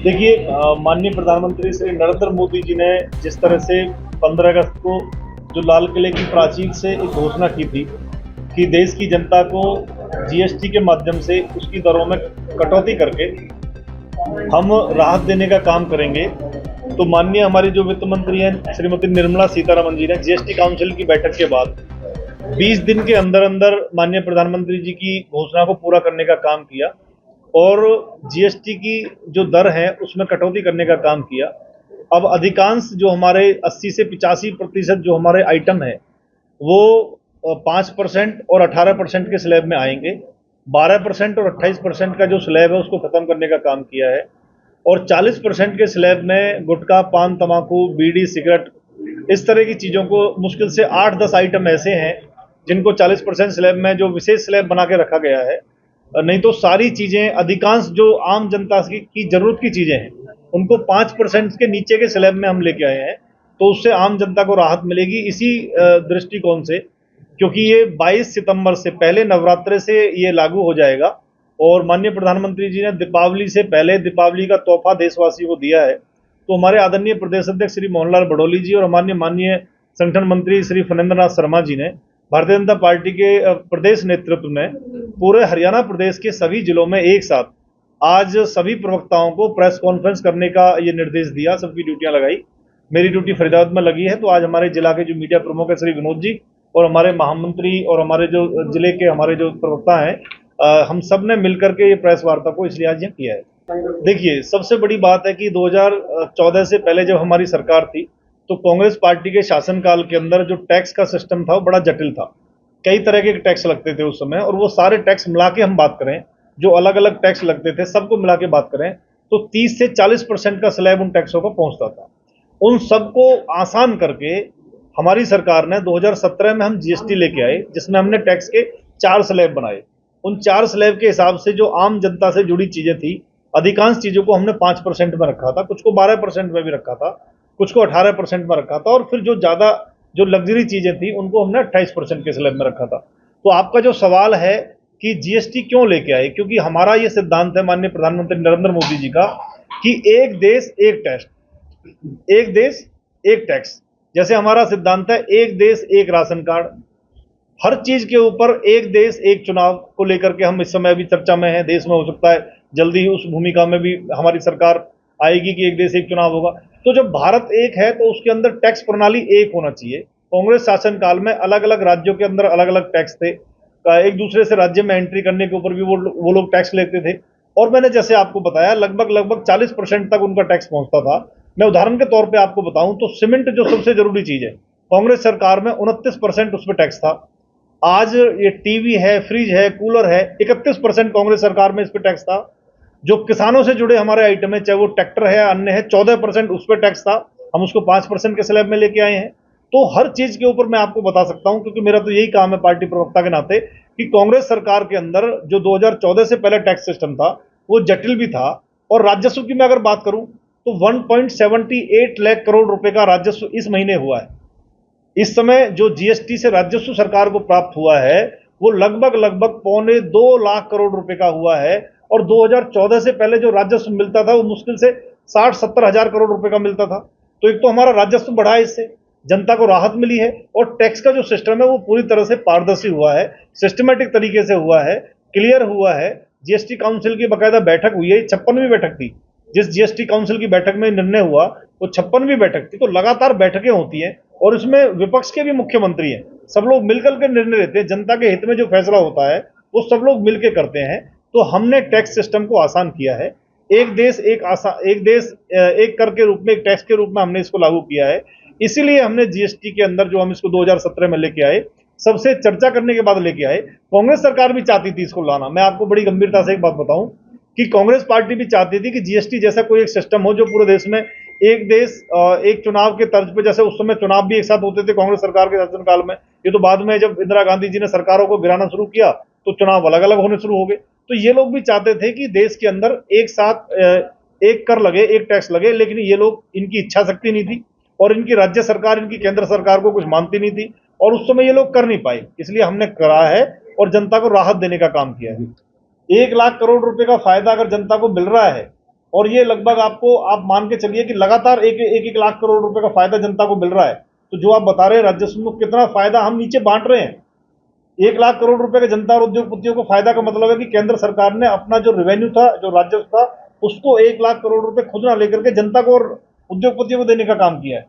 देखिए, माननीय प्रधानमंत्री श्री नरेंद्र मोदी जी ने जिस तरह से 15 अगस्त को जो लाल किले की प्राचीर से एक घोषणा की थी कि देश की जनता को जीएसटी के माध्यम से उसकी दरों में कटौती करके हम राहत देने का काम करेंगे। तो माननीय हमारी जो वित्त मंत्री हैं श्रीमती निर्मला सीतारमण जी ने जीएसटी काउंसिल की बैठक के बाद 20 दिन के अंदर अंदर माननीय प्रधानमंत्री जी की घोषणा को पूरा करने का काम किया और जीएसटी की जो दर है उसमें कटौती करने का काम किया। अब अधिकांश जो हमारे 80 से 85% जो हमारे आइटम है वो 5% और 18% के स्लैब में आएंगे। 12% और 28% का जो स्लैब है उसको खत्म करने का काम किया है और 40% के स्लैब में गुटखा, पान, तंबाकू, बीड़ी, सिगरेट, इस तरह की चीज़ों को मुश्किल से 8-10 आइटम ऐसे हैं जिनको 40% स्लैब में जो विशेष स्लैब बना के रखा गया है। नहीं तो सारी चीज़ें, अधिकांश जो आम जनता की ज़रूरत की चीज़ें हैं उनको 5% के नीचे के स्लैब में हम लेके आए हैं, तो उससे आम जनता को राहत मिलेगी। इसी दृष्टिकोण से, क्योंकि ये 22 सितंबर से पहले नवरात्रे से ये लागू हो जाएगा और माननीय प्रधानमंत्री जी ने दीपावली से पहले दीपावली का तोहफा देशवासियों को दिया है। तो हमारे आदरणीय प्रदेश अध्यक्ष श्री मोहनलाल बड़ौली जी और हमारे माननीय संगठन मंत्री श्री फणेंद्र नाथ शर्मा जी ने भारतीय जनता पार्टी के प्रदेश नेतृत्व में पूरे हरियाणा प्रदेश के सभी जिलों में एक साथ आज सभी प्रवक्ताओं को प्रेस कॉन्फ्रेंस करने का ये निर्देश दिया, सबकी ड्यूटियां लगाई। मेरी ड्यूटी फरीदाबाद में लगी है, तो आज हमारे जिला के जो मीडिया प्रमुख है श्री विनोद जी और हमारे महामंत्री और हमारे जो जिले के हमारे जो प्रवक्ता हैं, हम सब ने मिलकर के ये प्रेस वार्ता को इसलिए आज यहाँ किया है। देखिए, सबसे बड़ी बात है कि 2014 से पहले जब हमारी सरकार थी तो कांग्रेस पार्टी के शासनकाल के अंदर जो टैक्स का सिस्टम था वो बड़ा जटिल था। कई तरह के टैक्स लगते थे उस समय, और वो सारे टैक्स मिला के हम बात करें, जो अलग अलग टैक्स लगते थे सबको मिला के बात करें तो 30 से 40% का स्लैब उन टैक्सों का पहुंचता था। उन सबको आसान करके हमारी सरकार ने 2017 में हम जीएसटी लेके आए, जिसमें हमने टैक्स के 4 स्लैब बनाए। उन 4 स्लैब के हिसाब से जो आम जनता से जुड़ी चीजें थी, अधिकांश चीजों को हमने 5% में रखा था, कुछ को 12% में भी रखा था, कुछ को 18% में रखा था, और फिर जो ज्यादा जो लग्जरी चीजें थी उनको हमने 28% के स्लैब में रखा था। तो आपका जो सवाल है कि जीएसटी क्यों लेके आए, क्योंकि हमारा ये सिद्धांत है माननीय प्रधानमंत्री नरेंद्र मोदी जी का कि एक देश एक टैक्स, एक देश एक टैक्स। जैसे हमारा सिद्धांत है एक देश एक राशन कार्ड, हर चीज के ऊपर एक देश एक चुनाव को लेकर के हम इस समय भी चर्चा में है। देश में हो सकता है जल्दी उस भूमिका में भी हमारी सरकार आएगी कि एक देश एक चुनाव होगा। तो जब भारत एक है तो उसके अंदर टैक्स प्रणाली एक होना चाहिए। कांग्रेस शासन काल में अलग अलग राज्यों के अंदर अलग अलग टैक्स थे, एक दूसरे से राज्य में एंट्री करने के ऊपर भी वो लोग टैक्स लेते थे, और मैंने जैसे आपको बताया लगभग 40% तक उनका टैक्स पहुंचता था। मैं उदाहरण के तौर पे आपको बताऊं तो सीमेंट जो सबसे जरूरी चीज है, कांग्रेस सरकार में 29% उस पर टैक्स था। आज ये टीवी है, फ्रिज है, कूलर है, 31% कांग्रेस सरकार में इस पर टैक्स था। जो किसानों से जुड़े हमारे आइटम है, चाहे वो ट्रैक्टर है, अन्य है, 14% उस पर टैक्स था, हम उसको 5% के स्लैब में लेके आए हैं। तो हर चीज के ऊपर मैं आपको बता सकता हूं, क्योंकि मेरा तो यही काम है पार्टी प्रवक्ता के नाते, कि कांग्रेस सरकार के अंदर जो 2014 से पहले टैक्स सिस्टम था वो जटिल भी था। और राजस्व की मैं अगर बात करूं तो 1.78 लाख करोड़ रुपए का राजस्व इस महीने हुआ है। इस समय जो जीएसटी से राजस्व सरकार को प्राप्त हुआ है वो लगभग 2.25 लाख करोड़ रुपए का हुआ है, और 2014 से पहले जो राजस्व मिलता था वो मुश्किल से 60-70 हजार करोड़ रुपए का मिलता था। तो एक तो हमारा राजस्व बढ़ा है, इससे जनता को राहत मिली है, और टैक्स का जो सिस्टम है वो पूरी तरह से पारदर्शी हुआ है, सिस्टमेटिक तरीके से हुआ है, क्लियर हुआ है। जीएसटी काउंसिल की बाकायदा बैठक हुई है, 56वीं बैठक थी। जिस जीएसटी काउंसिल की बैठक में निर्णय हुआ वो 56वीं बैठक थी। तो लगातार बैठकें होती हैं और इसमें विपक्ष के भी मुख्यमंत्री हैं, सब लोग मिलकर के निर्णय लेते हैं। जनता के हित में जो फैसला होता है वो सब लोग मिलकर करते हैं। तो हमने टैक्स सिस्टम को आसान किया है। एक देश एक कर के रूप में, एक टैक्स के रूप में हमने इसको लागू किया है। इसीलिए हमने जीएसटी के अंदर जो हम इसको 2017 में लेके आए, सबसे चर्चा करने के बाद लेके आए। कांग्रेस सरकार भी चाहती थी इसको लाना। मैं आपको बड़ी गंभीरता से एक बात बताऊं कि कांग्रेस पार्टी भी चाहती थी कि जीएसटी जैसा कोई एक सिस्टम हो जो पूरे देश में एक देश एक चुनाव के तर्ज पे, जैसे उस समय चुनाव भी एक साथ होते थे कांग्रेस सरकार के शासनकाल में। ये तो बाद में जब इंदिरा गांधी जी ने सरकारों को गिराना शुरू किया तो चुनाव अलग अलग होने शुरू हो गए। तो ये लोग भी चाहते थे कि देश के अंदर एक साथ एक कर लगे, एक टैक्स लगे, लेकिन ये लोग, इनकी इच्छा शक्ति नहीं थी और इनकी राज्य सरकार, इनकी केंद्र सरकार को कुछ मानती नहीं थी, और उस समय ये लोग कर नहीं पाए। इसलिए हमने करा है और जनता को राहत देने का काम किया है। 1 लाख करोड़ रुपए का फायदा अगर जनता को मिल रहा है और ये लगभग आपको आप मान के चलिए कि लगातार एक लाख करोड़ रुपए का फायदा जनता को मिल रहा है। तो जो आप बता रहे हैं राजस्व में कितना फायदा हम नीचे बांट रहे हैं, 1 लाख करोड़ रुपए के जनता और उद्योगपतियों को फायदा का मतलब है कि केंद्र सरकार ने अपना जो रेवेन्यू था, जो राजस्व था, उसको 1 लाख करोड़ रुपए खुद ना लेकर के जनता को और उद्योगपतियों को देने का काम किया है।